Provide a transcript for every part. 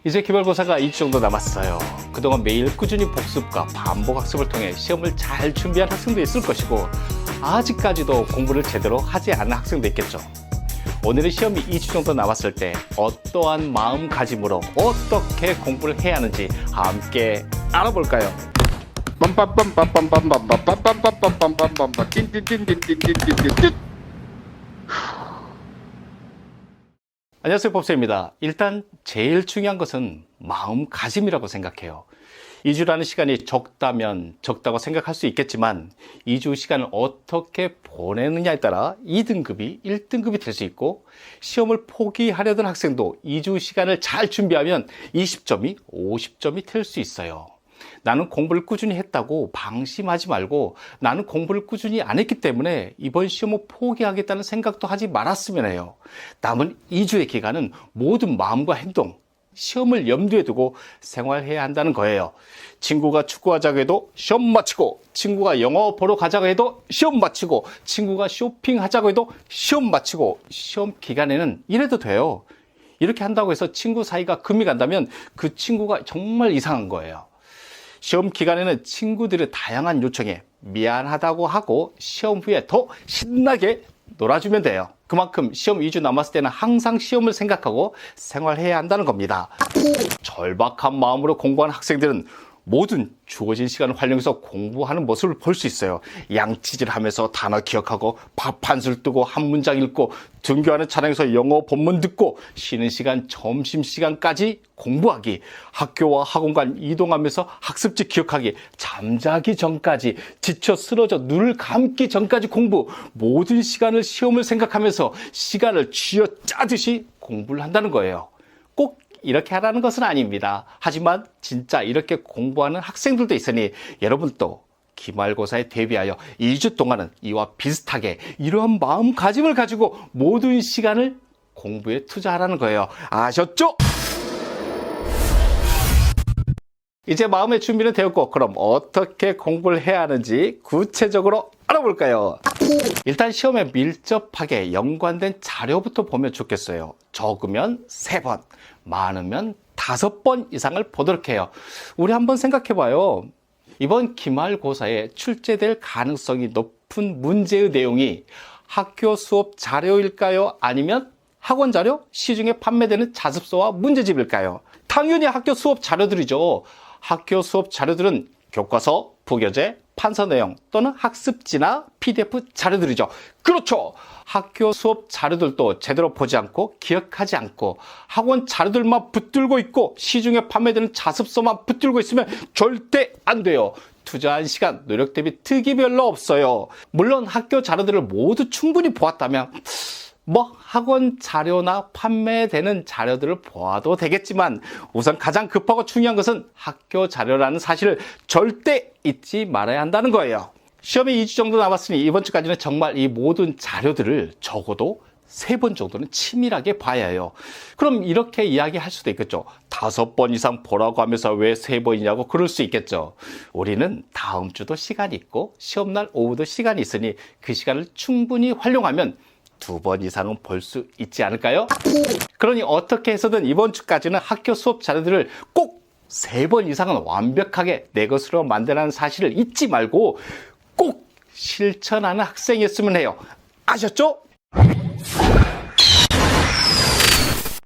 이제 기말고사가 2주 정도 남았어요. 그동안 매일 꾸준히 복습과 반복 학습을 통해 시험을 잘 준비한 학생도 있을 것이고 아직까지도 공부를 제대로 하지 않은 학생도 있겠죠. 오늘은 시험이 2주 정도 남았을 때 어떠한 마음가짐으로 어떻게 공부를 해야 하는지 함께 알아볼까요? 안녕하세요, 법쌤입니다. 일단 제일 중요한 것은 마음가짐이라고 생각해요. 2주라는 시간이 적다면 적다고 생각할 수 있겠지만 2주 시간을 어떻게 보내느냐에 따라 2등급이 1등급이 될 수 있고, 시험을 포기하려던 학생도 2주 시간을 잘 준비하면 20점이 50점이 될 수 있어요. 나는 공부를 꾸준히 했다고 방심하지 말고, 나는 공부를 꾸준히 안 했기 때문에 이번 시험을 포기하겠다는 생각도 하지 말았으면 해요. 남은 2주의 기간은 모든 마음과 행동, 시험을 염두에 두고 생활해야 한다는 거예요. 친구가 축구하자고 해도 시험 마치고, 친구가 영어 보러 가자고 해도 시험 마치고, 친구가 쇼핑하자고 해도 시험 마치고, 시험 기간에는 이래도 돼요. 이렇게 한다고 해서 친구 사이가 금이 간다면 그 친구가 정말 이상한 거예요. 시험 기간에는 친구들의 다양한 요청에 미안하다고 하고 시험 후에 더 신나게 놀아주면 돼요. 그만큼 시험 2주 남았을 때는 항상 시험을 생각하고 생활해야 한다는 겁니다. 절박한 마음으로 공부하는 학생들은 모든 주어진 시간을 활용해서 공부하는 모습을 볼 수 있어요. 양치질하면서 단어 기억하고, 밥 한 술 뜨고 한 문장 읽고, 등교하는 차량에서 영어 본문 듣고, 쉬는 시간 점심시간까지 공부하기, 학교와 학원 간 이동하면서 학습지 기억하기, 잠자기 전까지, 지쳐 쓰러져 눈을 감기 전까지 공부, 모든 시간을 시험을 생각하면서 시간을 쥐어짜듯이 공부를 한다는 거예요. 꼭 이렇게 하라는 것은 아닙니다. 하지만 진짜 이렇게 공부하는 학생들도 있으니 여러분도 기말고사에 대비하여 2주 동안은 이와 비슷하게 이러한 마음가짐을 가지고 모든 시간을 공부에 투자하라는 거예요. 아셨죠? 이제 마음의 준비는 되었고, 그럼 어떻게 공부를 해야 하는지 구체적으로 알아볼까요? 일단 시험에 밀접하게 연관된 자료부터 보면 좋겠어요. 적으면 3번, 많으면 5번 이상을 보도록 해요. 우리 한번 생각해봐요. 이번 기말고사에 출제될 가능성이 높은 문제의 내용이 학교 수업 자료일까요? 아니면 학원 자료, 시중에 판매되는 자습서와 문제집일까요? 당연히 학교 수업 자료들이죠. 학교 수업 자료들은 교과서, 부교재, 판서 내용 또는 학습지나 PDF 자료들이죠. 그렇죠. 학교 수업 자료들도 제대로 보지 않고 기억하지 않고 학원 자료들만 붙들고 있고 시중에 판매되는 자습서만 붙들고 있으면 절대 안 돼요. 투자한 시간, 노력 대비 득이 별로 없어요. 물론 학교 자료들을 모두 충분히 보았다면 학원 자료나 판매되는 자료들을 보아도 되겠지만, 우선 가장 급하고 중요한 것은 학교 자료라는 사실을 절대 잊지 말아야 한다는 거예요. 시험이 2주 정도 남았으니 이번 주까지는 정말 이 모든 자료들을 적어도 3번 정도는 치밀하게 봐야 해요. 그럼 이렇게 이야기할 수도 있겠죠. 5번 이상 보라고 하면서 왜 3번이냐고 그럴 수 있겠죠. 우리는 다음 주도 시간이 있고 시험날 오후도 시간이 있으니 그 시간을 충분히 활용하면 2번 이상은 볼 수 있지 않을까요? 그러니 어떻게 해서든 이번 주까지는 학교 수업 자료들을 꼭 3번 이상은 완벽하게 내 것으로 만들라는 사실을 잊지 말고 꼭 실천하는 학생이었으면 해요. 아셨죠?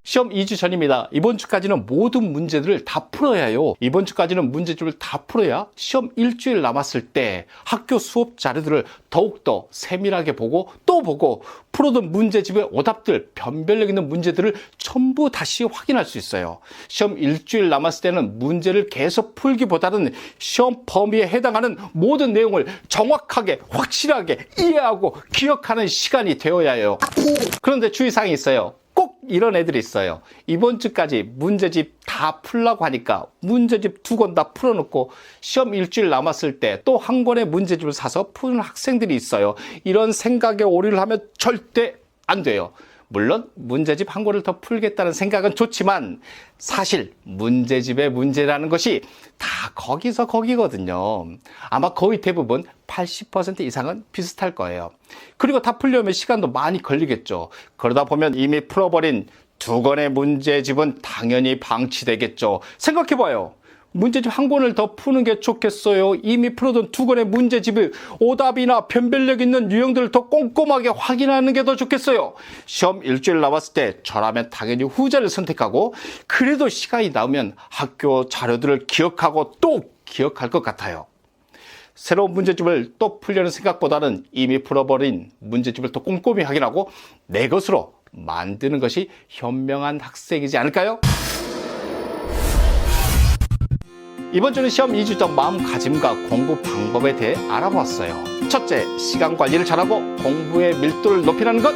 시험 2주 전입니다. 이번 주까지는 모든 문제들을 다 풀어야 해요. 이번 주까지는 문제집을 다 풀어야 시험 일주일 남았을 때 학교 수업 자료들을 더욱더 세밀하게 보고 또 보고 풀어둔 문제집의 오답들, 변별력 있는 문제들을 전부 다시 확인할 수 있어요. 시험 일주일 남았을 때는 문제를 계속 풀기보다는 시험 범위에 해당하는 모든 내용을 정확하게, 확실하게 이해하고 기억하는 시간이 되어야 해요. 그런데 주의사항이 있어요. 꼭 이런 애들이 있어요. 이번 주까지 문제집 다 풀라고 하니까 문제집 2권 다 풀어놓고 시험 일주일 남았을 때 또 한 권의 문제집을 사서 푸는 학생들이 있어요. 이런 생각에 오류를 하면 절대 안 돼요. 물론 문제집 한 권을 더 풀겠다는 생각은 좋지만 사실 문제집의 문제라는 것이 다 거기서 거기거든요. 아마 거의 대부분 80% 이상은 비슷할 거예요. 그리고 다 풀려면 시간도 많이 걸리겠죠. 그러다 보면 이미 풀어버린 두 권의 문제집은 당연히 방치되겠죠. 생각해봐요. 문제집 한 권을 더 푸는 게 좋겠어요? 이미 풀어둔 두 권의 문제집의 오답이나 변별력 있는 유형들을 더 꼼꼼하게 확인하는 게 더 좋겠어요? 시험 일주일 남았을 때 저라면 당연히 후자를 선택하고, 그래도 시간이 남으면 학교 자료들을 기억하고 또 기억할 것 같아요. 새로운 문제집을 또 풀려는 생각보다는 이미 풀어버린 문제집을 더 꼼꼼히 확인하고 내 것으로 만드는 것이 현명한 학생이지 않을까요? 이번 주는 시험 2주 전 마음가짐과 공부 방법에 대해 알아보았어요. 첫째, 시간 관리를 잘하고 공부의 밀도를 높이라는 것.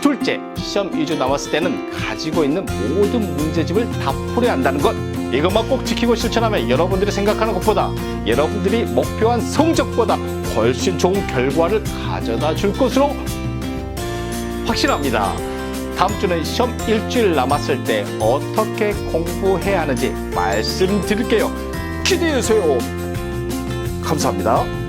둘째, 시험 2주 남았을 때는 가지고 있는 모든 문제집을 다 풀어야 한다는 것. 이것만 꼭 지키고 실천하면 여러분들이 생각하는 것보다, 여러분들이 목표한 성적보다 훨씬 좋은 결과를 가져다 줄 것으로 확신합니다. 다음 주는 시험 일주일 남았을 때 어떻게 공부해야 하는지 말씀드릴게요. 기대해주세요. 감사합니다.